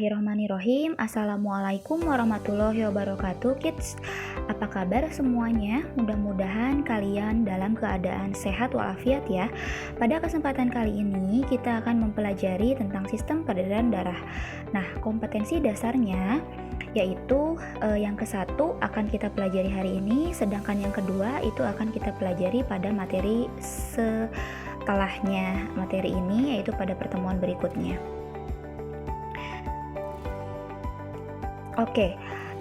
Bismillahirrahmanirrahim. Assalamualaikum warahmatullahi wabarakatuh, kids. Apa kabar semuanya? Mudah-mudahan kalian dalam keadaan sehat walafiat ya. Pada kesempatan kali ini kita akan mempelajari tentang sistem peredaran darah. Nah, kompetensi dasarnya yaitu yang ke-1 akan kita pelajari hari ini, sedangkan yang kedua itu akan kita pelajari pada materi setelahnya materi ini, yaitu pada pertemuan berikutnya. Oke,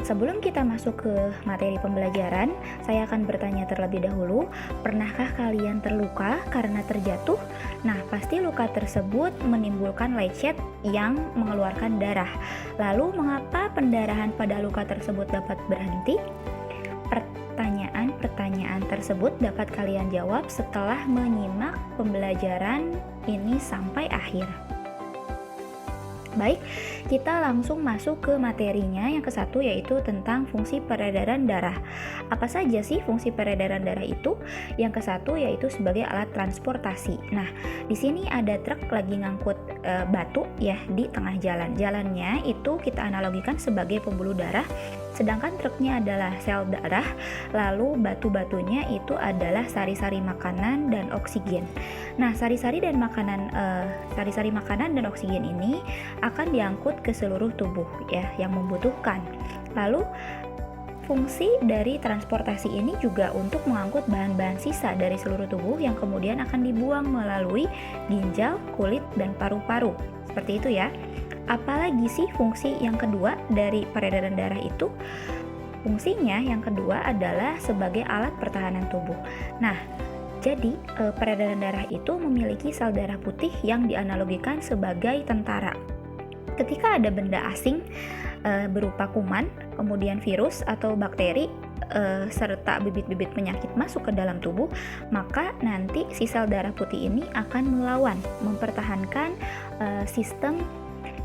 sebelum kita masuk ke materi pembelajaran, saya akan bertanya terlebih dahulu, pernahkah kalian terluka karena terjatuh? Nah, pasti luka tersebut menimbulkan lecet yang mengeluarkan darah. Lalu, mengapa pendarahan pada luka tersebut dapat berhenti? Pertanyaan tersebut dapat kalian jawab setelah menyimak pembelajaran ini sampai akhir. Baik, kita langsung masuk ke materinya. Yang ke-1 yaitu tentang fungsi peredaran darah. Apa saja sih fungsi peredaran darah itu? Yang ke-1 yaitu sebagai alat transportasi. Nah, di sini ada truk lagi ngangkut batu ya di tengah jalan. Jalannya itu kita analogikan sebagai pembuluh darah, sedangkan truknya adalah sel darah, lalu batu-batunya itu adalah sari-sari makanan dan oksigen. Nah, sari-sari makanan dan oksigen ini akan diangkut ke seluruh tubuh ya yang membutuhkan. Lalu fungsi dari transportasi ini juga untuk mengangkut bahan-bahan sisa dari seluruh tubuh yang kemudian akan dibuang melalui ginjal, kulit, dan paru-paru. Seperti itu ya. Apalagi sih fungsi yang kedua dari peredaran darah itu? Fungsinya yang kedua adalah sebagai alat pertahanan tubuh. Nah, jadi peredaran darah itu memiliki sel darah putih yang dianalogikan sebagai tentara. Ketika ada benda asing berupa kuman, kemudian virus atau bakteri serta bibit-bibit penyakit masuk ke dalam tubuh, maka nanti si sel darah putih ini akan melawan, mempertahankan sistem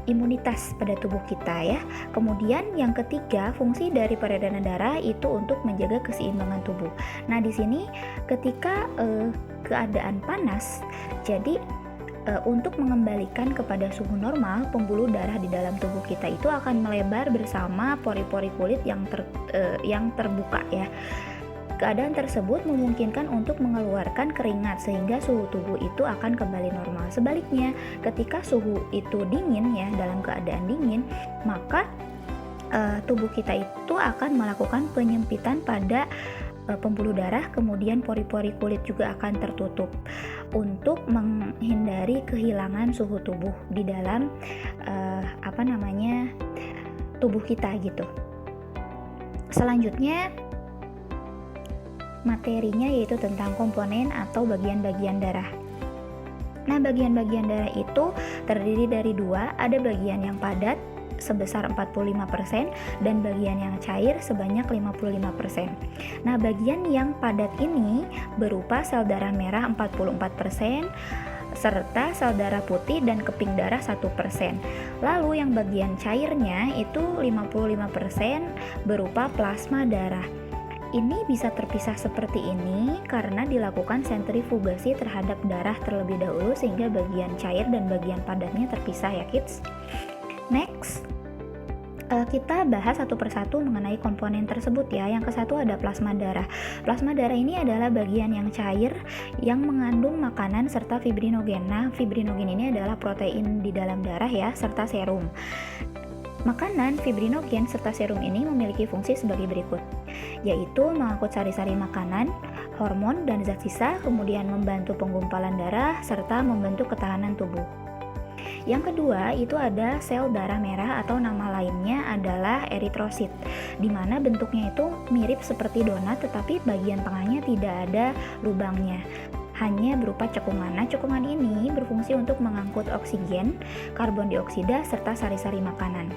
imunitas pada tubuh kita ya. Kemudian yang ketiga, fungsi dari peredaran darah itu untuk menjaga keseimbangan tubuh. Nah, di sini ketika keadaan panas, jadi untuk mengembalikan kepada suhu normal, pembuluh darah di dalam tubuh kita itu akan melebar bersama pori-pori kulit yang terbuka ya. Keadaan tersebut memungkinkan untuk mengeluarkan keringat sehingga suhu tubuh itu akan kembali normal. Sebaliknya, ketika suhu itu dingin ya, dalam keadaan dingin, maka tubuh kita itu akan melakukan penyempitan pada pembuluh darah, kemudian pori-pori kulit juga akan tertutup untuk menghindari kehilangan suhu tubuh di dalam tubuh kita gitu. Selanjutnya materinya yaitu tentang komponen atau bagian-bagian darah. Nah, bagian-bagian darah itu terdiri dari dua, ada bagian yang padat sebesar 45% dan bagian yang cair sebanyak 55%. Nah, bagian yang padat ini berupa sel darah merah 44%, serta sel darah putih dan keping darah 1%. Lalu yang bagian cairnya itu 55% berupa plasma darah. Ini bisa terpisah seperti ini karena dilakukan sentrifugasi terhadap darah terlebih dahulu sehingga bagian cair dan bagian padatnya terpisah ya kids. Next, kita bahas satu persatu mengenai komponen tersebut ya. Yang ke-1 ada plasma darah. Plasma darah ini adalah bagian yang cair yang mengandung makanan serta fibrinogen. Nah, fibrinogen ini adalah protein di dalam darah ya, serta serum. Makanan, fibrinogen, serta serum ini memiliki fungsi sebagai berikut, yaitu mengangkut sari-sari makanan, hormon, dan zat sisa, kemudian membantu penggumpalan darah, serta membentuk ketahanan tubuh. Yang kedua itu ada sel darah merah atau nama lainnya adalah eritrosit, di mana bentuknya itu mirip seperti donat tetapi bagian tengahnya tidak ada lubangnya, hanya berupa cekungan. Nah, cekungan ini berfungsi untuk mengangkut oksigen, karbon dioksida, serta sari-sari makanan.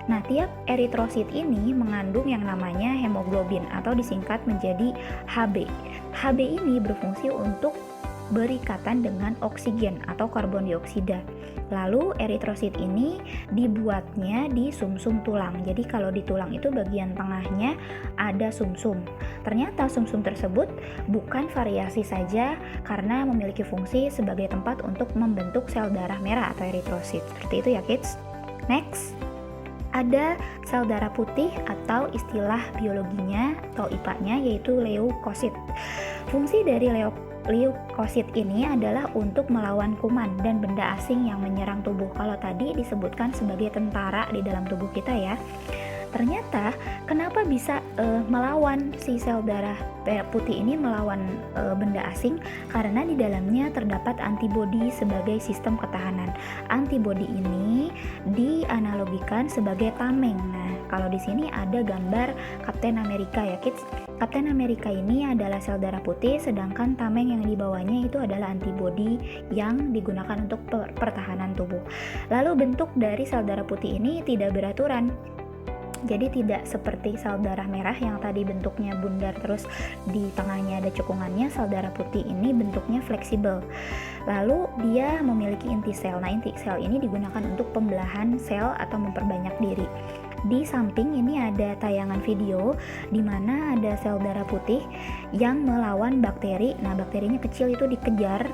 Nah, tiap eritrosit ini mengandung yang namanya hemoglobin atau disingkat menjadi Hb. Hb ini berfungsi untuk berikatan dengan oksigen atau karbon dioksida. Lalu eritrosit ini dibuatnya di sumsum tulang. Jadi kalau di tulang itu bagian tengahnya ada sumsum. Ternyata sumsum tersebut bukan variasi saja karena memiliki fungsi sebagai tempat untuk membentuk sel darah merah atau eritrosit. Seperti itu ya kids. Next. ada sel darah putih atau istilah biologinya atau IPA-nya yaitu leukosit. Fungsi dari leukosit ini adalah untuk melawan kuman dan benda asing yang menyerang tubuh. Kalau tadi disebutkan sebagai tentara di dalam tubuh kita ya. Ternyata kenapa bisa melawan si sel darah putih ini melawan benda asing? Karena di dalamnya terdapat antibodi sebagai sistem ketahanan. Antibodi ini dianalogikan sebagai tameng. Nah, kalau di sini ada gambar Kapten Amerika ya kids. Kapten Amerika ini adalah sel darah putih, sedangkan tameng yang dibawanya itu adalah antibodi yang digunakan untuk pertahanan tubuh. Lalu bentuk dari sel darah putih ini tidak beraturan. Jadi tidak seperti sel darah merah yang tadi bentuknya bundar terus di tengahnya ada cekungannya. Sel darah putih ini bentuknya fleksibel. Lalu dia memiliki inti sel. Nah, inti sel ini digunakan untuk pembelahan sel atau memperbanyak diri. Di samping ini ada tayangan video di mana ada sel darah putih yang melawan bakteri. Nah, bakterinya kecil itu dikejar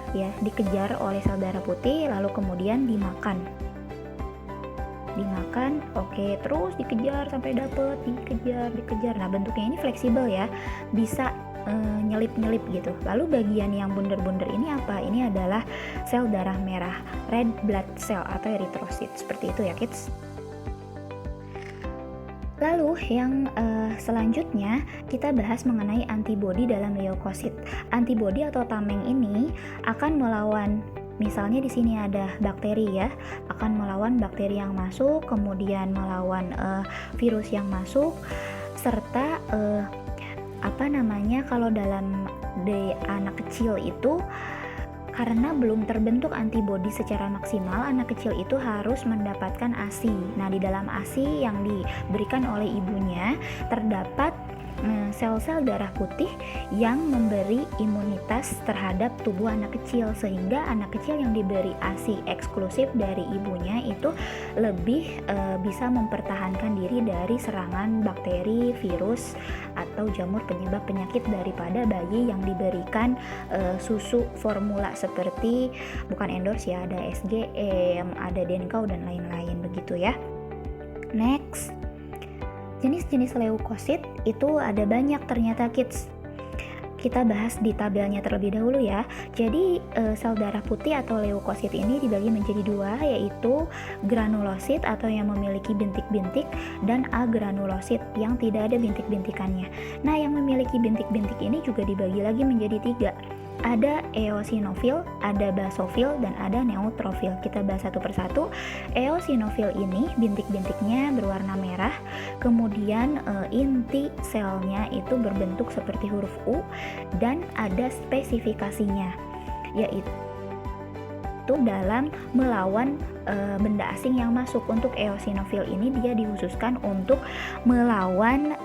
oleh sel darah putih lalu kemudian dimakan, oke, terus dikejar sampai dapet, dikejar. Nah, bentuknya ini fleksibel ya, bisa nyelip-nyelip gitu. Lalu bagian yang bunder-bunder ini apa? Ini adalah sel darah merah, red blood cell atau eritrosit, seperti itu ya kids. Lalu yang selanjutnya kita bahas mengenai antibodi dalam leukosit. Antibodi atau tameng ini akan melawan, misalnya di sini ada bakteri ya, akan melawan bakteri yang masuk, kemudian melawan virus yang masuk, serta kalau dalam anak kecil itu karena belum terbentuk antibodi secara maksimal, anak kecil itu harus mendapatkan ASI. Nah, di dalam ASI yang diberikan oleh ibunya terdapat sel-sel darah putih yang memberi imunitas terhadap tubuh anak kecil, sehingga anak kecil yang diberi ASI eksklusif dari ibunya itu lebih bisa mempertahankan diri dari serangan bakteri, virus, atau jamur penyebab penyakit daripada bayi yang diberikan susu formula seperti, bukan endorse ya, ada SGM, ada Denkau dan lain-lain begitu ya. Next, jenis-jenis leukosit itu ada banyak ternyata kids. Kita bahas di tabelnya terlebih dahulu ya. Jadi sel darah putih atau leukosit ini dibagi menjadi dua, yaitu granulosit atau yang memiliki bintik-bintik dan agranulosit yang tidak ada bintik-bintikannya. Nah, yang memiliki bintik-bintik ini juga dibagi lagi menjadi tiga. Ada eosinofil, ada basofil, dan ada neutrofil. Kita bahas satu persatu. Eosinofil ini bintik-bintiknya berwarna merah, kemudian inti selnya itu berbentuk seperti huruf U dan ada spesifikasinya, yaitu dalam melawan benda asing yang masuk. Untuk eosinofil ini dia dikhususkan untuk melawan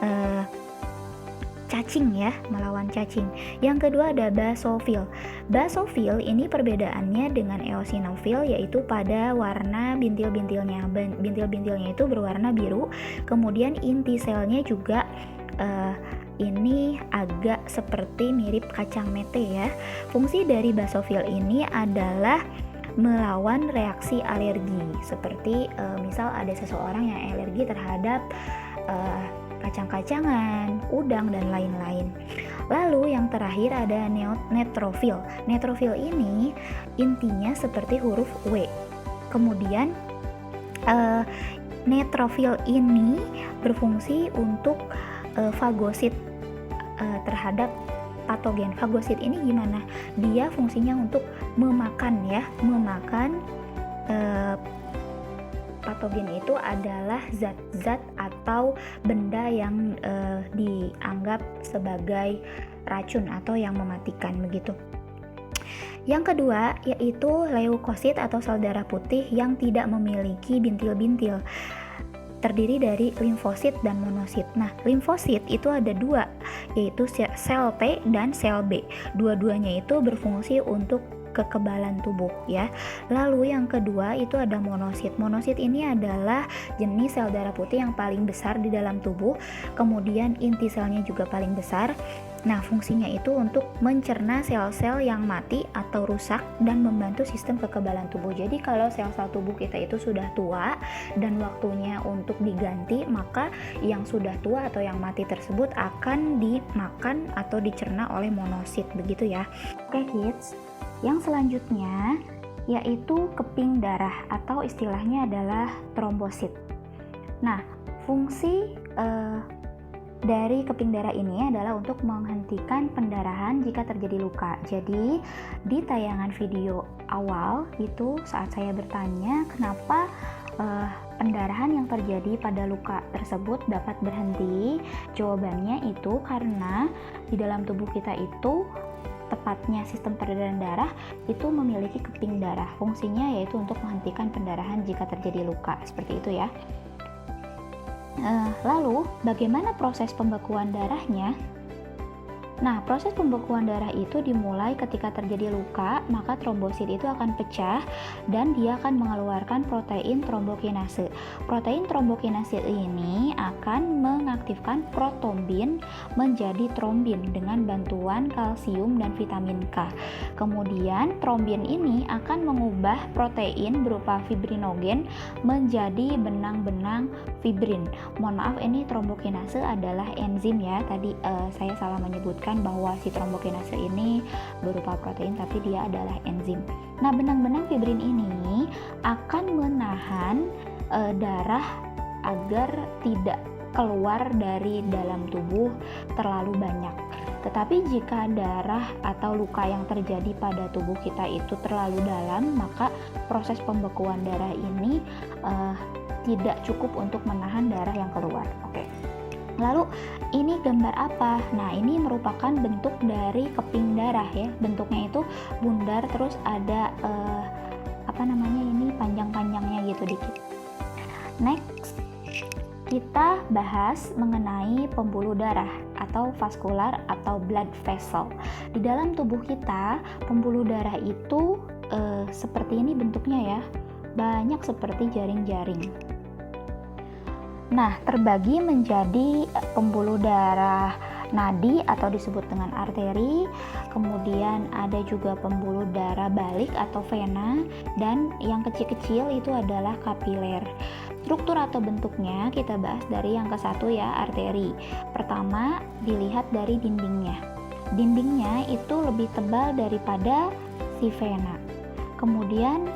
cacing ya, melawan cacing. Yang kedua ada basofil. Basofil ini perbedaannya dengan eosinofil yaitu pada warna bintil-bintilnya. Bintil-bintilnya itu berwarna biru, kemudian inti selnya juga ini agak seperti mirip kacang mete ya. Fungsi dari basofil ini adalah melawan reaksi alergi, seperti misal ada seseorang yang alergi terhadap kacang-kacangan, udang, dan lain-lain. Lalu yang terakhir ada neutrofil. Neutrofil ini intinya seperti huruf W. Kemudian neutrofil ini berfungsi untuk fagosit terhadap patogen. Fagosit ini gimana? Dia fungsinya untuk memakan patogen itu adalah zat-zat atau benda yang dianggap sebagai racun atau yang mematikan begitu. Yang kedua yaitu leukosit atau sel darah putih yang tidak memiliki bintil-bintil. Terdiri dari limfosit dan monosit. Nah, limfosit itu ada dua, yaitu sel T dan sel B. Dua-duanya itu berfungsi untuk kekebalan tubuh ya. Lalu yang kedua itu ada monosit. Monosit ini adalah jenis sel darah putih yang paling besar di dalam tubuh, kemudian inti selnya juga paling besar. Nah, fungsinya itu untuk mencerna sel-sel yang mati atau rusak dan membantu sistem kekebalan tubuh. Jadi kalau sel-sel tubuh kita itu sudah tua dan waktunya untuk diganti, maka yang sudah tua atau yang mati tersebut akan dimakan atau dicerna oleh monosit, begitu ya. Oke kids, yang selanjutnya yaitu keping darah atau istilahnya adalah trombosit. Nah, fungsi dari keping darah ini adalah untuk menghentikan pendarahan jika terjadi luka. Jadi di tayangan video awal itu saat saya bertanya kenapa pendarahan yang terjadi pada luka tersebut dapat berhenti, jawabannya itu karena di dalam tubuh kita itu, tepatnya sistem peredaran darah itu memiliki keping darah. Fungsinya yaitu untuk menghentikan pendarahan jika terjadi luka, seperti itu ya. Lalu bagaimana proses pembekuan darahnya? Nah, proses pembekuan darah itu dimulai ketika terjadi luka, maka trombosit itu akan pecah dan dia akan mengeluarkan protein trombokinase. Protein trombokinase ini akan mengaktifkan protombin menjadi trombin dengan bantuan kalsium dan vitamin K. Kemudian trombin ini akan mengubah protein berupa fibrinogen menjadi benang-benang fibrin. Mohon maaf, ini trombokinase adalah enzim ya. Tadi saya salah menyebutkan bahwa si trombokinase ini berupa protein, tapi dia adalah enzim. Nah, benang-benang fibrin ini akan menahan darah agar tidak keluar dari dalam tubuh terlalu banyak. Tetapi jika darah atau luka yang terjadi pada tubuh kita itu terlalu dalam, maka proses pembekuan darah ini tidak cukup untuk menahan darah yang keluar. Oke. Lalu ini gambar apa? Nah, ini merupakan bentuk dari keping darah ya. Bentuknya itu bundar, terus ada ini panjang-panjangnya gitu dikit. Next, kita bahas mengenai pembuluh darah atau vaskular atau blood vessel. Di dalam tubuh kita, pembuluh darah itu seperti ini bentuknya ya. Banyak seperti jaring-jaring. Nah, terbagi menjadi pembuluh darah nadi atau disebut dengan arteri, kemudian ada juga pembuluh darah balik atau vena, dan yang kecil-kecil itu adalah kapiler. Struktur atau bentuknya kita bahas dari yang ke satu ya, arteri. Pertama, dilihat dari dindingnya. Dindingnya itu lebih tebal daripada si vena. Kemudian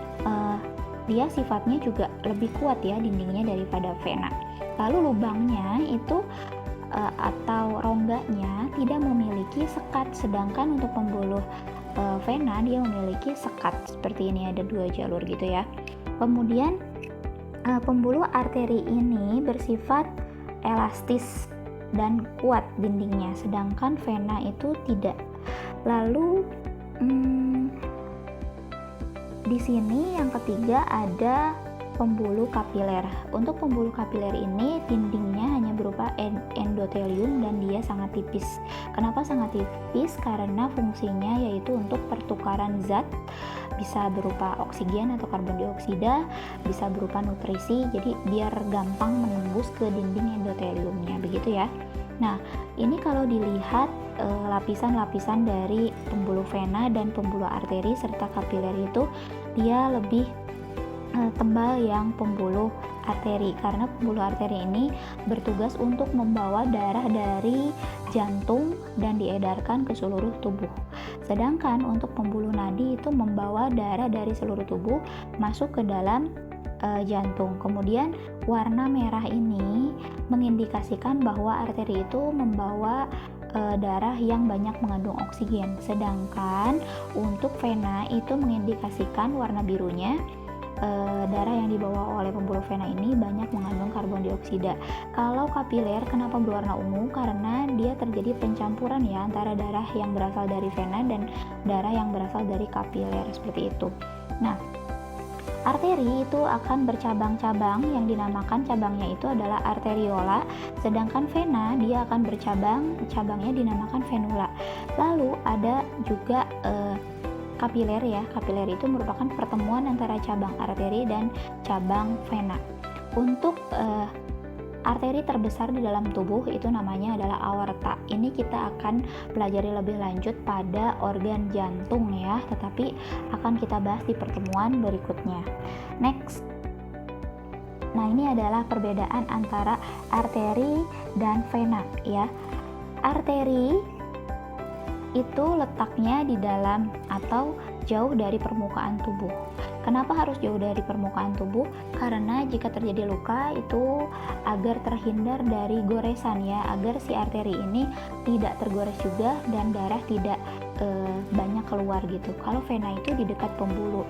dia sifatnya juga lebih kuat ya dindingnya daripada vena. Lalu lubangnya itu atau rongganya tidak memiliki sekat, sedangkan untuk pembuluh vena dia memiliki sekat seperti ini, ada 2 jalur gitu ya. Kemudian pembuluh arteri ini bersifat elastis dan kuat dindingnya, sedangkan vena itu tidak. Lalu di sini yang ketiga ada pembuluh kapiler. Untuk pembuluh kapiler ini dindingnya hanya berupa endotelium dan dia sangat tipis. Kenapa sangat tipis? Karena fungsinya yaitu untuk pertukaran zat, bisa berupa oksigen atau karbon dioksida, bisa berupa nutrisi, jadi biar gampang menembus ke dinding endoteliumnya, begitu ya. Nah, ini kalau dilihat lapisan-lapisan dari pembuluh vena dan pembuluh arteri serta kapiler itu dia lebih tebal yang pembuluh arteri, karena pembuluh arteri ini bertugas untuk membawa darah dari jantung dan diedarkan ke seluruh tubuh. Sedangkan untuk pembuluh nadi itu membawa darah dari seluruh tubuh masuk ke dalam jantung. Kemudian warna merah ini mengindikasikan bahwa arteri itu membawa darah yang banyak mengandung oksigen, sedangkan untuk vena itu mengindikasikan warna birunya darah yang dibawa oleh pembuluh vena ini banyak mengandung karbon dioksida. Kalau kapiler kenapa berwarna ungu? Karena dia terjadi pencampuran ya antara darah yang berasal dari vena dan darah yang berasal dari kapiler, seperti itu. Nah, arteri itu akan bercabang-cabang yang dinamakan cabangnya itu adalah arteriola, sedangkan vena dia akan bercabang, cabangnya dinamakan venula. Lalu ada juga kapiler ya. Kapiler itu merupakan pertemuan antara cabang arteri dan cabang vena. Untuk arteri terbesar di dalam tubuh itu namanya adalah aorta. Ini kita akan pelajari lebih lanjut pada organ jantung ya, tetapi akan kita bahas di pertemuan berikutnya. Next. Nah, ini adalah perbedaan antara arteri dan vena ya. Arteri itu letaknya di dalam atau jauh dari permukaan tubuh. Kenapa harus jauh dari permukaan tubuh? Karena jika terjadi luka itu agar terhindar dari goresan ya, agar si arteri ini tidak tergores juga dan darah tidak banyak keluar gitu. Kalau vena itu di dekat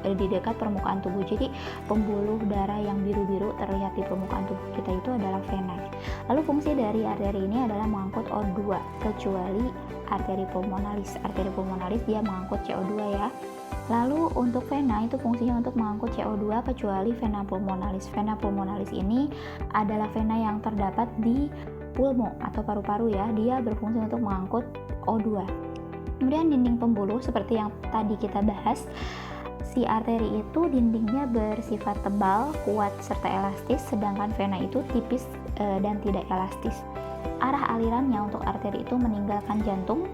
di dekat permukaan tubuh. Jadi pembuluh darah yang biru-biru terlihat di permukaan tubuh kita itu adalah vena. Lalu fungsi dari arteri ini adalah mengangkut O2 kecuali arteri pulmonalis. Arteri pulmonalis dia mengangkut CO2 ya. Lalu untuk vena itu fungsinya untuk mengangkut CO2 kecuali vena pulmonalis. Vena pulmonalis ini adalah vena yang terdapat di pulmo atau paru-paru ya. Dia berfungsi untuk mengangkut O2. Kemudian dinding pembuluh seperti yang tadi kita bahas, si arteri itu dindingnya bersifat tebal, kuat, serta elastis, sedangkan vena itu tipis dan tidak elastis. Arah alirannya untuk arteri itu meninggalkan jantung,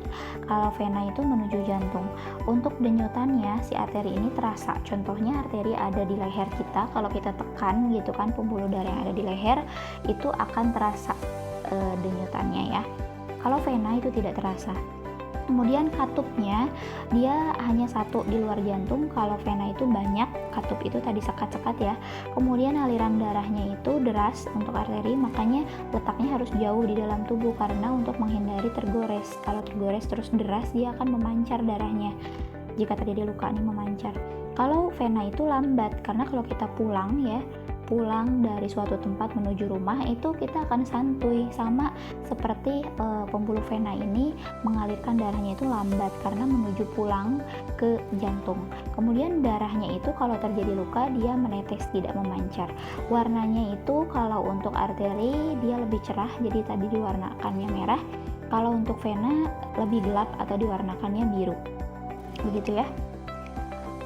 kalau vena itu menuju jantung. Untuk denyutannya si arteri ini terasa. Contohnya arteri ada di leher kita, kalau kita tekan gitu kan pembuluh darah yang ada di leher itu akan terasa denyutannya ya. Kalau vena itu tidak terasa. Kemudian katupnya dia hanya satu di luar jantung, kalau vena itu banyak, katup itu tadi sekat-sekat ya. Kemudian aliran darahnya itu deras untuk arteri, makanya letaknya harus jauh di dalam tubuh karena untuk menghindari tergores. Kalau tergores terus deras dia akan memancar darahnya. Jika terjadi luka nih memancar. Kalau vena itu lambat karena kalau kita pulang dari suatu tempat menuju rumah itu kita akan santuy, sama seperti pembuluh vena ini mengalirkan darahnya itu lambat karena menuju pulang ke jantung. Kemudian darahnya itu kalau terjadi luka dia menetes, tidak memancar. Warnanya itu kalau untuk arteri dia lebih cerah, jadi tadi diwarnakannya merah. Kalau untuk vena lebih gelap atau diwarnakannya biru. Begitu ya.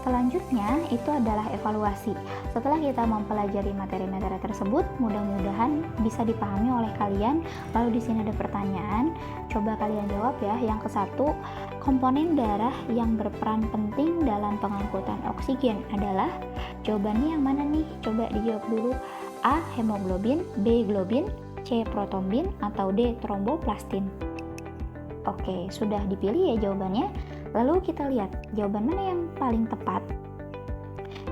Selanjutnya itu adalah evaluasi. Setelah kita mempelajari materi-materi tersebut, mudah-mudahan bisa dipahami oleh kalian. Lalu di sini ada pertanyaan, coba kalian jawab ya. Yang ke-1, komponen darah yang berperan penting dalam pengangkutan oksigen adalah, jawabannya yang mana nih? Coba dijawab dulu. A. Hemoglobin, B. Globin, C. Protombin, atau D. Tromboplastin. Oke, sudah dipilih ya jawabannya. Lalu kita lihat jawaban mana yang paling tepat.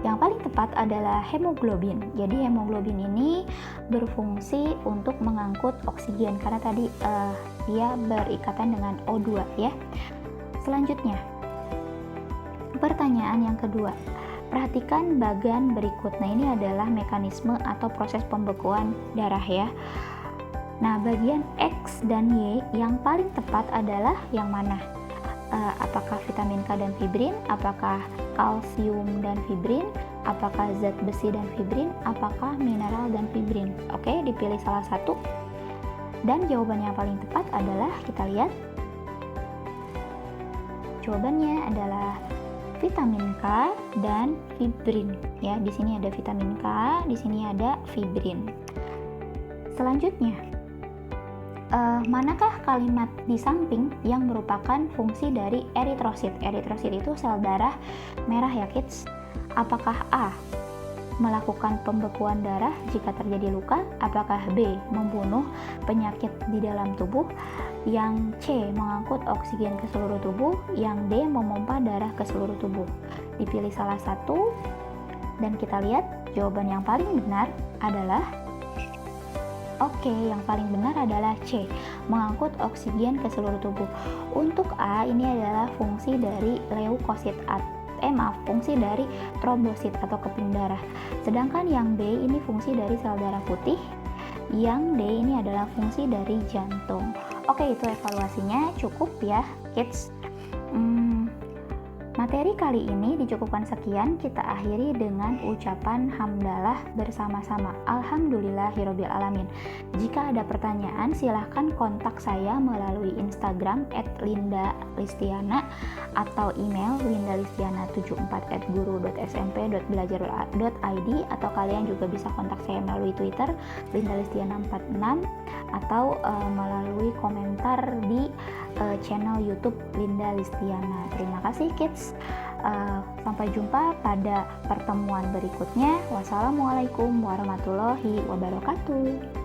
Yang paling tepat adalah hemoglobin. Jadi hemoglobin ini berfungsi untuk mengangkut oksigen karena tadi dia berikatan dengan O2 ya. Selanjutnya, pertanyaan yang kedua. Perhatikan bagan berikut. Nah, ini adalah mekanisme atau proses pembekuan darah ya. Nah, bagian X dan Y yang paling tepat adalah yang mana? Apakah vitamin K dan fibrin, apakah kalsium dan fibrin, apakah zat besi dan fibrin, apakah mineral dan fibrin. Oke, dipilih salah satu. Dan jawabannya yang paling tepat adalah, kita lihat. Jawabannya adalah vitamin K dan fibrin. Ya, di sini ada vitamin K, di sini ada fibrin. Selanjutnya, manakah kalimat di samping yang merupakan fungsi dari eritrosit? Eritrosit itu sel darah merah ya kids. Apakah A. melakukan pembekuan darah jika terjadi luka? Apakah B. membunuh penyakit di dalam tubuh? Yang C. mengangkut oksigen ke seluruh tubuh? Yang D. memompa darah ke seluruh tubuh? Dipilih salah satu dan kita lihat jawaban yang paling benar adalah Oke, yang paling benar adalah C, mengangkut oksigen ke seluruh tubuh. Untuk A, ini adalah fungsi dari leukosit, fungsi dari trombosit atau keping darah. Sedangkan yang B ini fungsi dari sel darah putih. Yang D ini adalah fungsi dari jantung. Oke, itu evaluasinya cukup ya, kids. Materi kali ini dicukupkan sekian, kita akhiri dengan ucapan hamdalah bersama-sama. Alhamdulillahirabbil alamin. Jika ada pertanyaan silahkan kontak saya melalui Instagram @lindalistiana atau email lindalistiana74@guru.smp.belajar.id, atau kalian juga bisa kontak saya melalui Twitter lindalistiana46 atau melalui komentar di channel YouTube Linda Listiana. Terima kasih kids. Sampai jumpa pada pertemuan berikutnya. Wassalamualaikum warahmatullahi wabarakatuh.